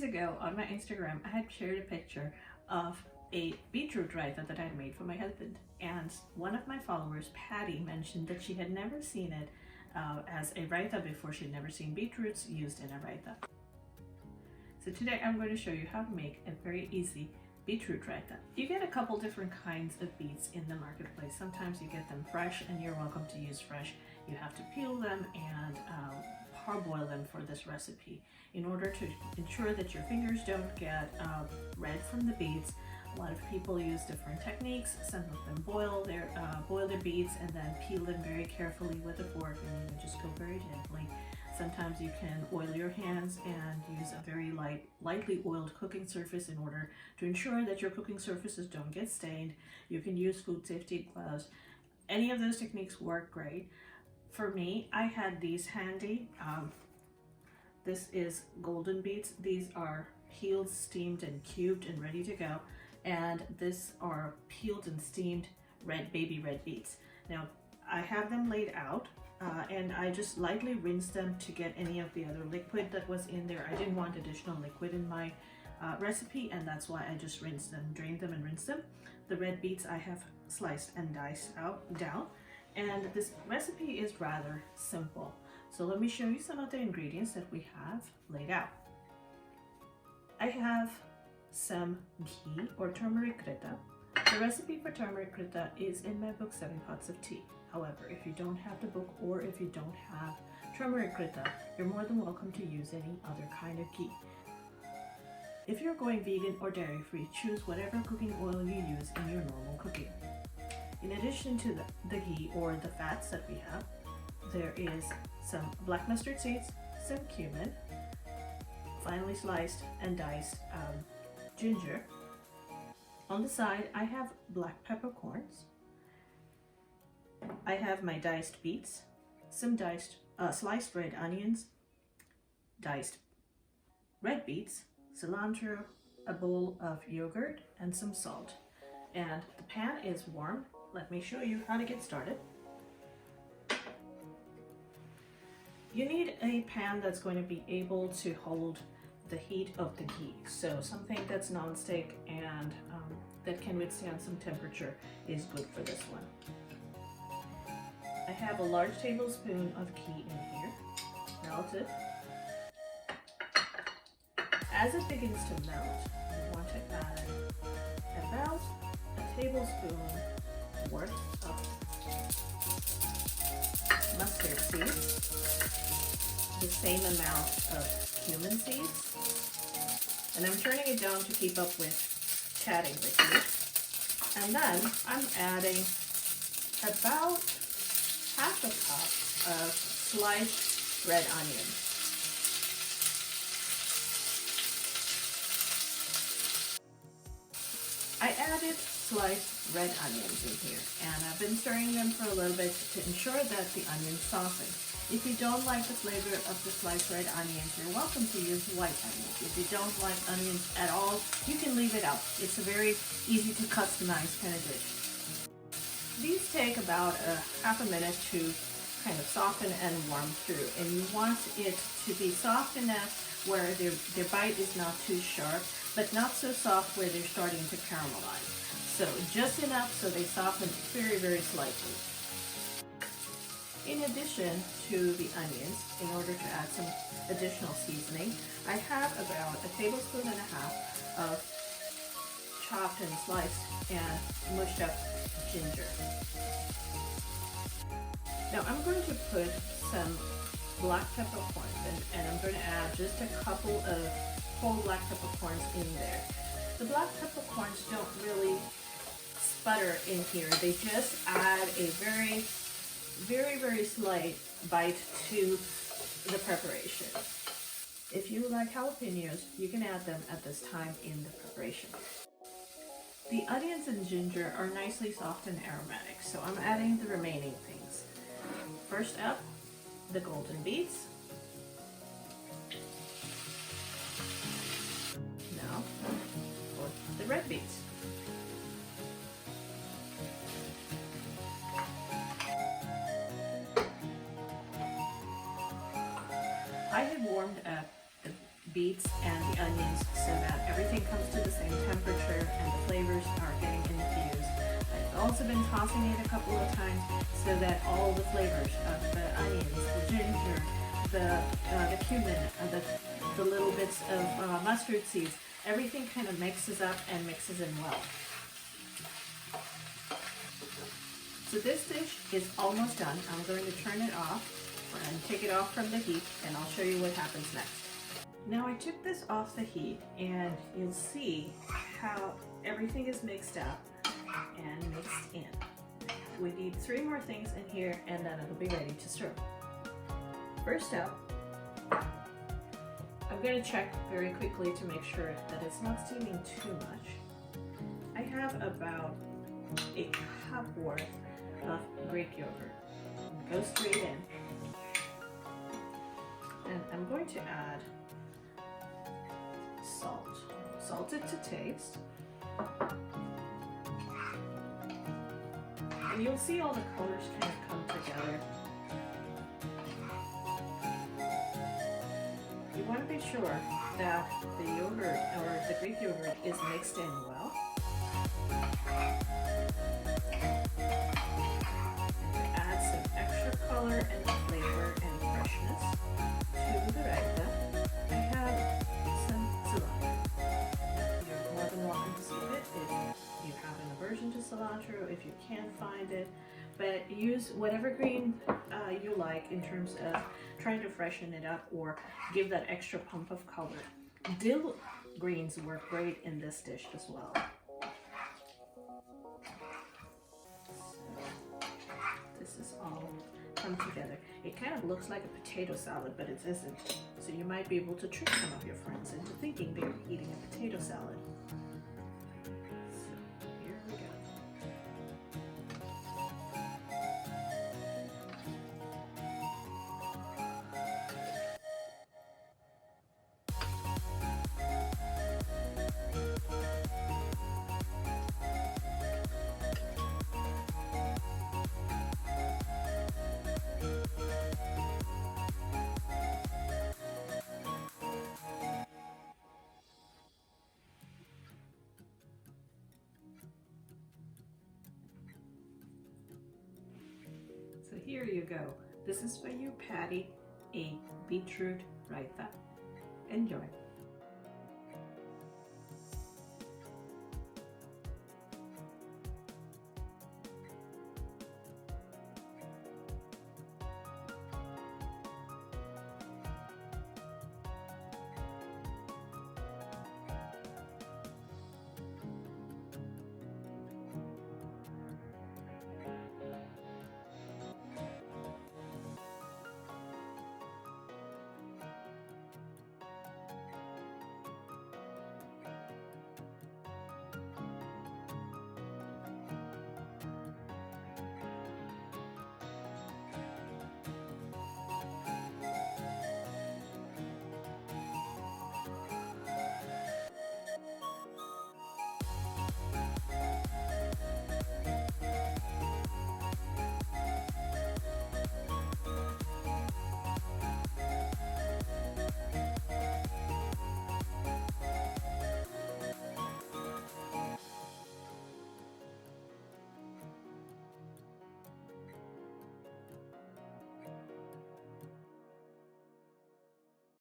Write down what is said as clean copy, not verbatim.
ago on my Instagram, I had shared a picture of a beetroot raita that I'd made for my husband. And one of my followers, Patty, mentioned that she had never seen it as a raita before. She'd never seen beetroots used in a raita. So today I'm going to show you how to make a very easy beetroot raita. You get a couple different kinds of beets in the marketplace. Sometimes you get them fresh, and you're welcome to use fresh. You have to peel them and parboil them for this recipe in order to ensure that your fingers don't get red from the beets. A lot of people use different techniques. Some of them boil their beets and then peel them very carefully with a fork, and you just go very gently. Sometimes you can oil your hands and use a very lightly oiled cooking surface in order to ensure that your cooking surfaces don't get stained. You can use food safety gloves. Any of those techniques work great. For me, I had these handy. This is golden beets. These are peeled, steamed, and cubed and ready to go. And this are peeled and steamed baby red beets. Now, I have them laid out. And I just lightly rinsed them to get any of the other liquid that was in there. I didn't want additional liquid in my recipe, and that's why I just rinsed them, drained them and rinsed them. The red beets I have sliced and diced down, and this recipe is rather simple. So let me show you some of the ingredients that we have laid out. I have some ghee or turmeric raita. The recipe for turmeric raita is in my book 7 Pots of Tea. However, if you don't have the book or if you don't have turmeric raita, you're more than welcome to use any other kind of ghee. If you're going vegan or dairy-free, choose whatever cooking oil you use in your normal cooking. In addition to the ghee or the fats that we have, there is some black mustard seeds, some cumin, finely sliced and diced ginger. On the side, I have black peppercorns. I have my diced beets, some sliced red onions, diced red beets, cilantro, a bowl of yogurt, and some salt. And the pan is warm. Let me show you how to get started. You need a pan that's going to be able to hold the heat of the ghee. So something that's non-stick and that can withstand some temperature is good for this one. I have a large tablespoon of ghee in here, melted. As it begins to melt, you want to add about a tablespoon worth of mustard seeds, the same amount of cumin seeds, and I'm turning it down to keep up with chatting with you. And then I'm adding about half a cup of sliced red onions. I added sliced red onions in here, and I've been stirring them for a little bit to ensure that the onions soften. If you don't like the flavor of the sliced red onions, you're welcome to use white onions. If you don't like onions at all, you can leave it out. It's a very easy to customize kind of dish. These take about half a minute to kind of soften and warm through, and you want it to be soft enough where their bite is not too sharp, but not so soft where they're starting to caramelize. So just enough so they soften very, very slightly. In addition to the onions, in order to add some additional seasoning, I have about a tablespoon and a half of chopped and sliced and mushed up ginger. Now I'm going to put some black peppercorns and I'm going to add just a couple of whole black peppercorns in there. The black peppercorns don't really sputter in here. They just add a very, very, very slight bite to the preparation. If you like jalapenos, you can add them at this time in the preparation. The onions and ginger are nicely soft and aromatic, so I'm adding the remaining things. First up, the golden beets. Now, for the red beets. I had warmed up the beets and the onions so that everything comes to the same temperature and the flavors are getting infused. I've also been tossing it a couple of times so that all the flavors of the onions, the ginger, the cumin, the little bits of mustard seeds, everything kind of mixes up and mixes in well. So this dish is almost done. I'm going to turn it off and take it off from the heat, and I'll show you what happens next. Now I took this off the heat, and you'll see how everything is mixed up and mixed in. We need 3 more things in here, and then it'll be ready to serve. First up, I'm going to check very quickly to make sure that it's not steaming too much. I have about a cup worth of Greek yogurt. Go straight in. And I'm going to add salt. Salt it to taste. And you'll see all the colors kind of come together. You want to be sure that the yogurt or the Greek yogurt is mixed in well. And to add some extra color and flavor and freshness to the raita, I have some cilantro. You're more than welcome to skip it if you have an aversion to cilantro, if you can't find it, but use whatever green you like in terms of trying to freshen it up or give that extra pump of color. Dill greens work great in this dish as well. So, this is all come together. It kind of looks like a potato salad, but it isn't. So you might be able to trick some of your friends into thinking they're eating a potato salad. So here we go. So here you go. This is for you, Patty, a beetroot raita. Enjoy.